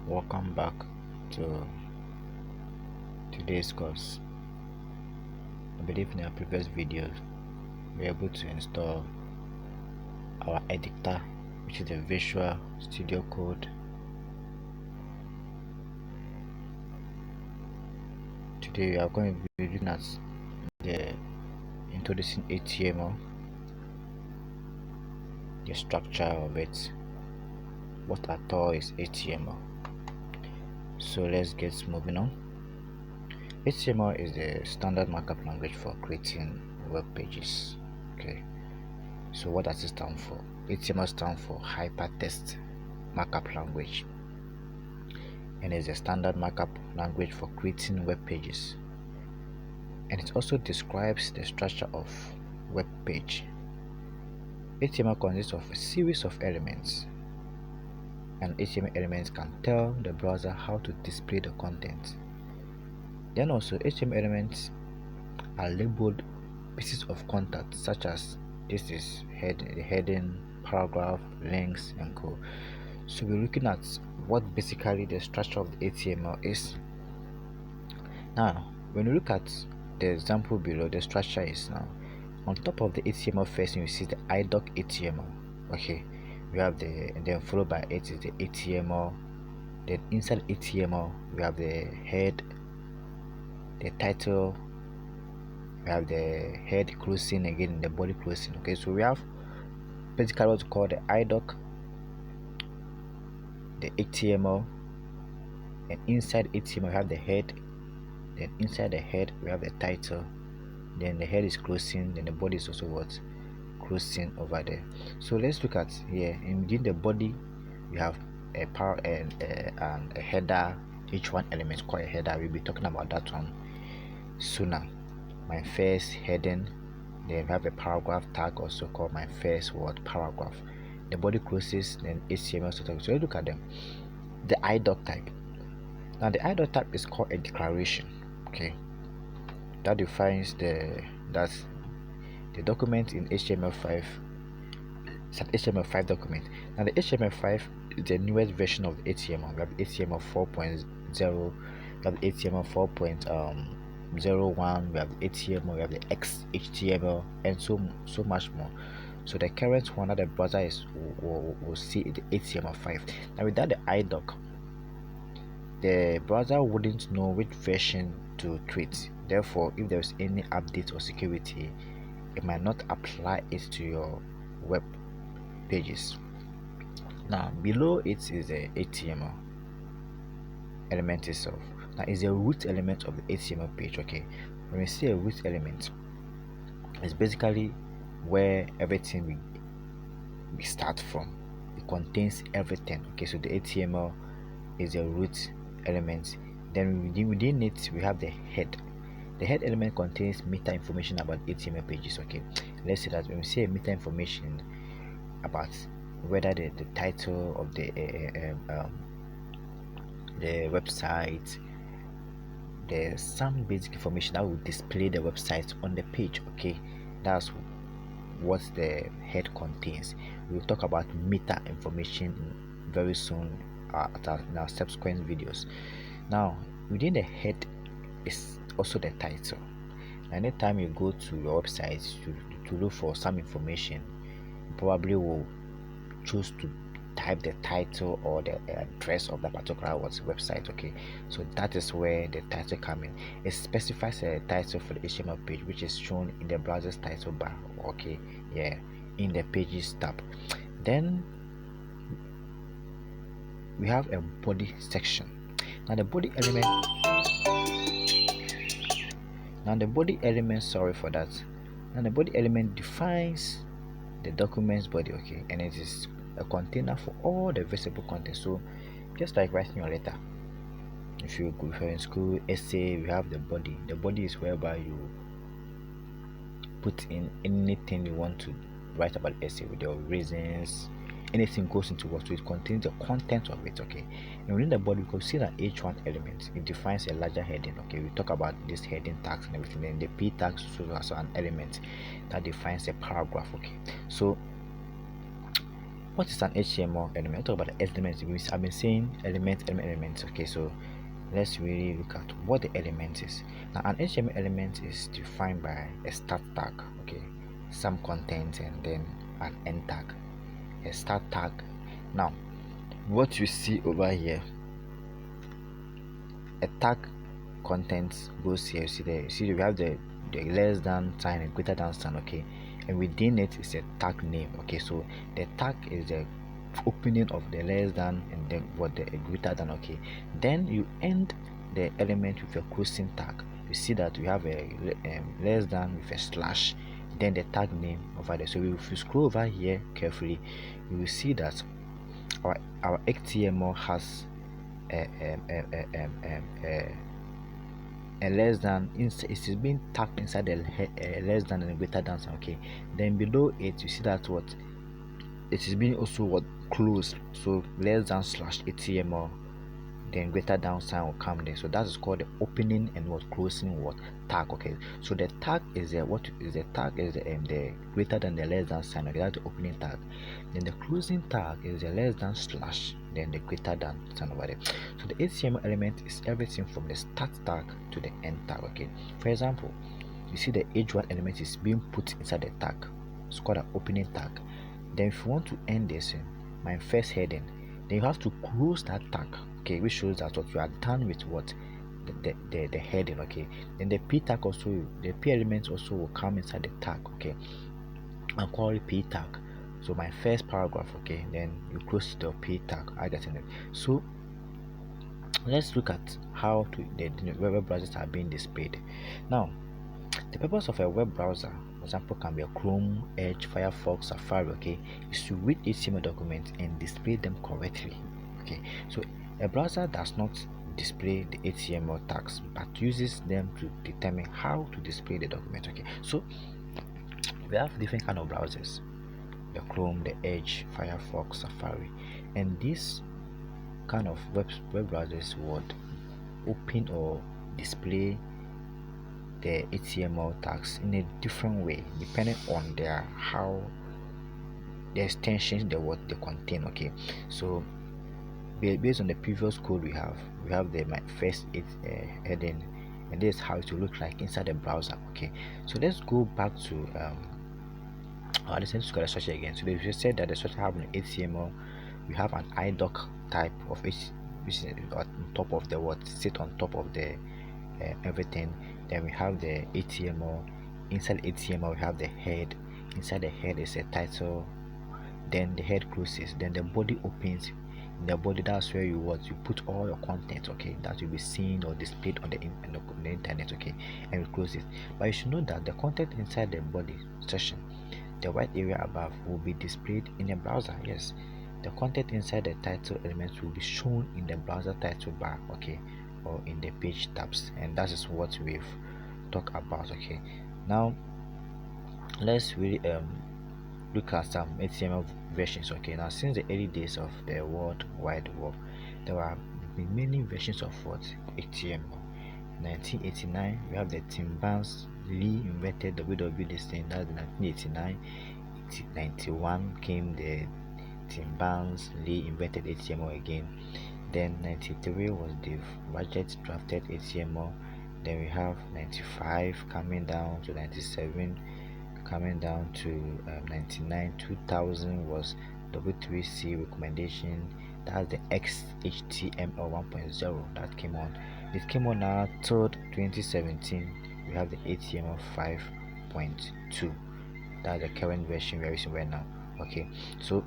Welcome back to today's course. I believe in our previous videos we were able to install our editor, which is the Visual Studio Code. Today we are going to be looking at the introducing HTML, the structure of it, what at all is HTML. So let's get moving on. HTML is the standard markup language for creating web pages. Okay, so what does it stand for? HTML stands for Hypertext Markup Language, and is a standard markup language for creating web pages, and it also describes the structure of web page. HTML consists of a series of elements, and HTML elements can tell the browser how to display the content. Then also HTML elements are labeled pieces of content, such as this is heading, paragraph, links, and co. So we're looking at what basically the structure of the HTML is. Now when you look at the example below, the structure is now on top of the HTML first you see the idoc HTML. Okay, we have the, and then followed by it is the HTML. Then inside HTML we have the head, the title, we have the head closing, again the body closing. Okay, so we have basically what's called the idoc, the HTML, and inside HTML we have the head, then inside the head we have the title, then the head is closing, then the body is also what, closing over there. So let's look at here. Within the body we have a power and a header. Each one element called a header. We'll be talking about that one sooner. My first heading, then we have a paragraph tag also called my first word paragraph. The body closes, then HTML. So let's look at them. The idoc type. Now the idoc type is called a declaration. Okay, that defines the document in HTML5. It's an HTML5 document. Now the HTML5 is the newest version of the HTML. We have HTML 4.0, we have HTML 4.01, we have the HTML, we have the XHTML, and so much more. So the current one that the browser is will see the HTML5. Now without the idoc, the browser wouldn't know which version to treat. Therefore, if there's any update or security, it might not apply it to your web pages. Now below it is the HTML element itself. Now is a root element of the HTML page. Okay, when we say a root element, it's basically where everything we start from. It contains everything. Okay, so the HTML is a root element. Then within it we have the head. The head element contains meta information about HTML pages. Okay, let's say that when we say meta information about whether the title of the website, there's some basic information that will display the website on the page. Okay, that's what the head contains. We'll talk about meta information very soon in our subsequent videos. Now within the head is also the title. Anytime you go to your website to look for some information, you probably will choose to type the title or the address of the particular website. Okay, so that is where the title comes in. It specifies a title for the HTML page, which is shown in the browser's title bar. Okay, yeah, in the pages tab. Then we have a body section. Now the body element, sorry for that. Now the body element defines the document's body. Okay, and it is a container for all the visible content. So just like writing your letter, if you're in school essay, we have the body. The body is whereby you put in anything you want to write about the essay with your reasons. Anything goes into what, so it contains the content of it. Okay, and within the body we can see that each one element, it defines a larger heading. Okay, we talk about this heading tags and everything. Then the p tags also an element that defines a paragraph. Okay, so What is an HTML element? Let's talk about the elements. I've been saying elements. Okay, so let's really look at what the element is. Now, an HTML element is defined by a start tag, okay, some content, and then an end tag, a start tag. Now, what you see over here, a tag content goes here. You see we have the less than sign and greater than sign, okay, and within it is a tag name, okay. So the tag is the opening of the less than and then what the greater than, okay. Then you end the element with a closing tag. You see that we have a less than with a slash, then the tag name over there. So if you scroll over here carefully, you will see that our HTML has a less than, it is being tagged inside the less than and greater than sign, okay. Then below it you see that what it is being also what closed, so less than slash HTML, then greater than sign will come there. So that is called the opening and what closing what tag, okay. So the tag is the what is the tag is the greater than the less than sign, okay. That's the opening tag. Then the closing tag is the less than slash, then the greater than sign over there. So the HTML element is everything from the start tag to the end tag, okay. For example, you see the h1 element is being put inside the tag. It's called an opening tag. Then if you want to end this, my first heading, then you have to close that tag, okay, which shows that what you are done with what the heading, okay. Then the p tag also, the p element also will come inside the tag, okay, and call it p tag. So my first paragraph, okay, then you close the p tag. I get it. So let's look at how the web browsers are being displayed. Now, the purpose of a web browser, for example, can be a Chrome, Edge, Firefox, Safari, okay, is to read HTML documents and display them correctly, okay. So a browser does not display the HTML tags but uses them to determine how to display the document, okay. So we have different kind of browsers: the Chrome, the Edge, Firefox, Safari, and these kind of web browsers would open or display the HTML tags in a different way depending on their how the extensions they contain, okay. So based on the previous code we have the my first heading, and this is how it will look like inside the browser, okay. So let's go back to listen to the structure again. So they just said that the structure have an HTML. We have an idoc type of H, which is on top of the what sit on top of the everything. Then we have the HTML. Inside HTML we have the head. Inside the head is a title. Then the head closes. Then the body opens. In the body, that's where you put all your content, okay, that will be seen or displayed on the internet, okay, and we close it. But you should know that the content inside the body section, the white area above, will be displayed in a browser. Yes, the content inside the title elements will be shown in the browser title bar, okay, or in the page tabs, and that is what we've talked about, okay. Now let's really look at some HTML versions, okay. Now since the early days of the World Wide Web, there were many versions of what HTML. 1989 we have the Tim Berners-Lee invented www this thing, that's 1989. 91 came the Tim Berners-Lee invented HTML again. Then 93 was Dave Budget drafted HTML. Then we have 95 coming down to 97, coming down to 99. 2000 was W3C recommendation, that's the XHTML 1.0 that came on. It came on now till 2017. We have the HTML 5.2, that's the current version we are using right now, okay. So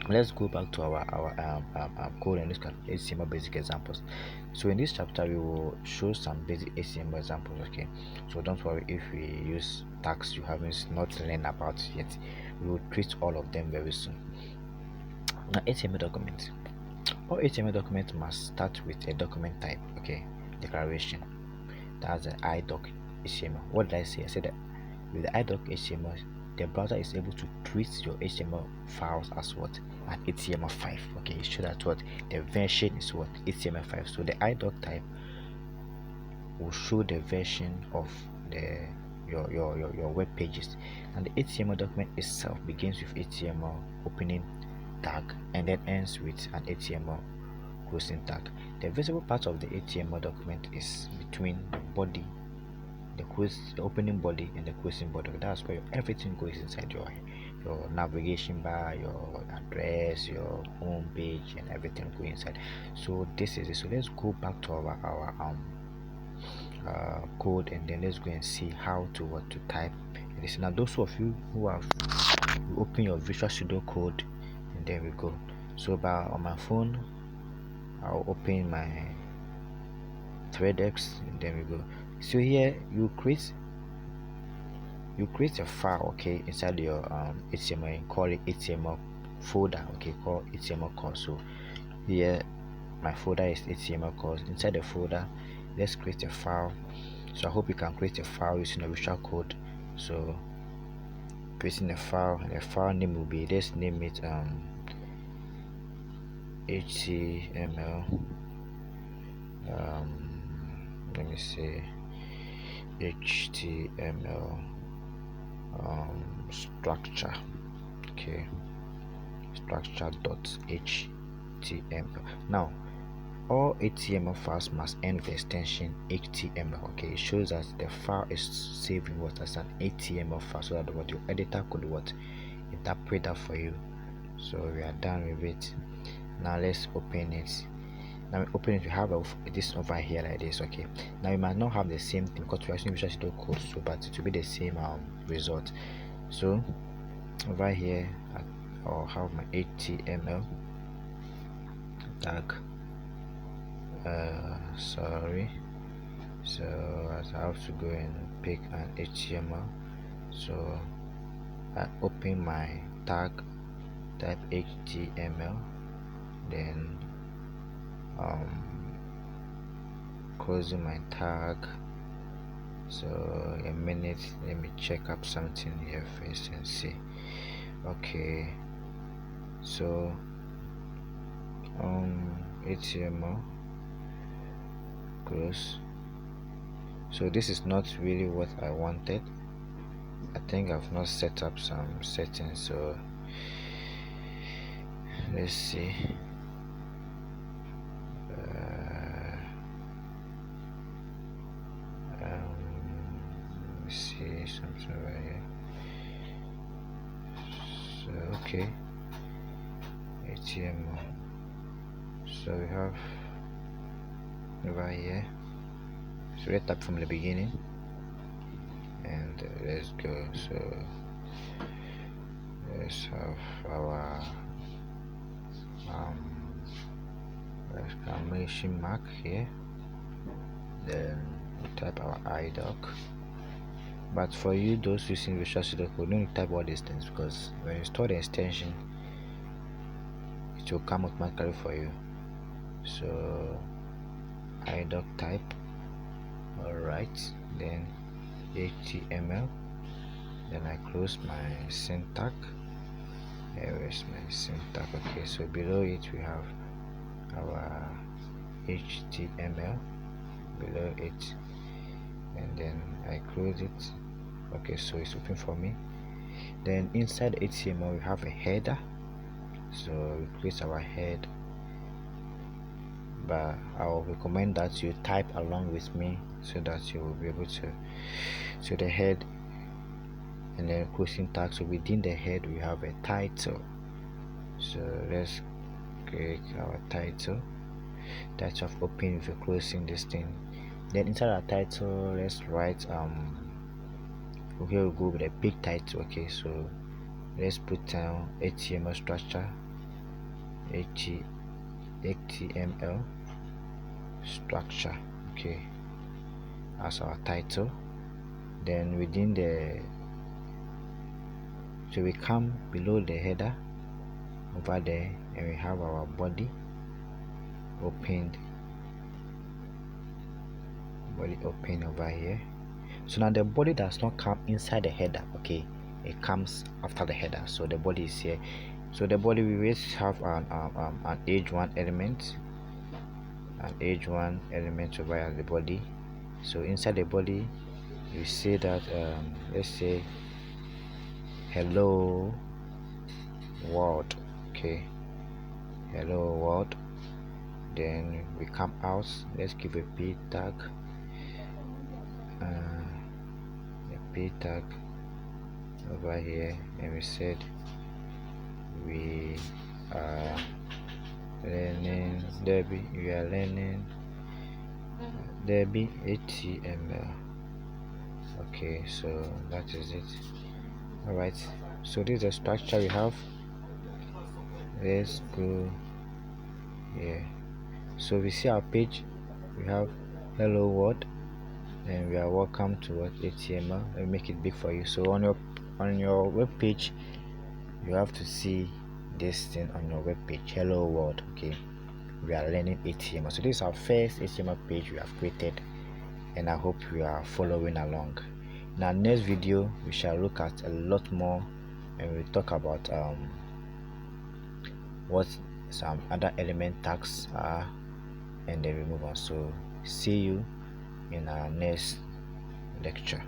let's go back to our code and look at HTML basic examples. So in this chapter we will show some basic HTML examples, okay. So don't worry if we use tags you haven't not learned about yet, we will treat all of them very soon. Now, HTML document. All HTML documents must start with a document type, okay, declaration. That's an idoc HTML. What did I say? I said that with the idoc HTML, the browser is able to treat your HTML files as what? An HTML5, okay. Show that what the version is what? HTML5. So the idoc type will show the version of the your web pages, and the HTML document itself begins with HTML opening tag and then ends with an HTML closing tag. The visible part of the HTML document is between the body, the opening body and the closing body. That's where everything goes inside your navigation bar, your address, your home page, and everything go inside. So this is it. So let's go back to our code, and then let's go and see how to what to type this. Now those of you who have, you open your Visual Studio Code, and there we go. So on my phone, I'll open my ThreadX, and then we go. So here you create a file, okay, inside your HTML, and call it HTML folder, okay, call HTML course. So here my folder is HTML course. Inside the folder, let's create a file. So I hope you can create a file using a Visual Code. So creating a file, and the file name will be, let's name it HTML, let me say HTML structure, okay, structure.html. now all HTML files must end with the extension HTML, okay. It shows that the file is saving what as an HTML file, so that what your editor could what interpret that for you. So we are done with it. Now let's open it. Now we open it, we have this over here like this, okay. Now you might not have the same thing because we are using Visual Studio Code, so but it will be the same result. So over here I'll have my HTML tag, sorry, so I have to go and pick an HTML. So I open my tag, type HTML, then closing my tag. So a minute, let me check up something here first and see. Okay, so HTML close. So this is not really what I wanted. I think I've not set up some settings, so let's see. See something over here. So okay, HTML. So we have over here. So let's start from the beginning, and let's go. So let's have our exclamation mark here, then we type our idoc. But for you, those using Visual Studio Code, don't type all these things, because when you store the extension, it will come automatically for you. So idoc type, alright, then HTML, then I close my syntax. Here is my syntax. Okay, so below it we have our HTML below it, and then I close it. Okay, so it's open for me. Then inside HTML we have a header, so we create our head, but I will recommend that you type along with me so that you will be able to. So the head and then closing tag. So within the head we have a title. So let's click our title of open if you're closing this thing. Then inside our title, let's write okay, we'll go with a big title. Okay, so let's put down HTML structure, HTML structure, okay, as our title. Then within the, so we come below the header over there, and we have our body opened, body open over here. So now the body does not come inside the header, okay, it comes after the header. So the body is here. So the body, we will have an h1 element, over as the body. So inside the body you say that let's say hello world, okay, Okay, hello world. Then we come out. Let's give a p tag. A p tag over here, and we said we are learning Debbie. We are learning Debbie HTML. Okay, so that is it. Alright, so this is the structure we have. Let's go here. So we see our page. We have hello world, and we are welcome to what HTML. Let me make it big for you. So on your web page, you have to see this thing on your web page. Hello world. Okay, we are learning HTML. So this is our first HTML page we have created, and I hope you are following along. In our next video, we shall look at a lot more, and we'll talk about what some other element tags are, and then we move on. So see you in our next lecture.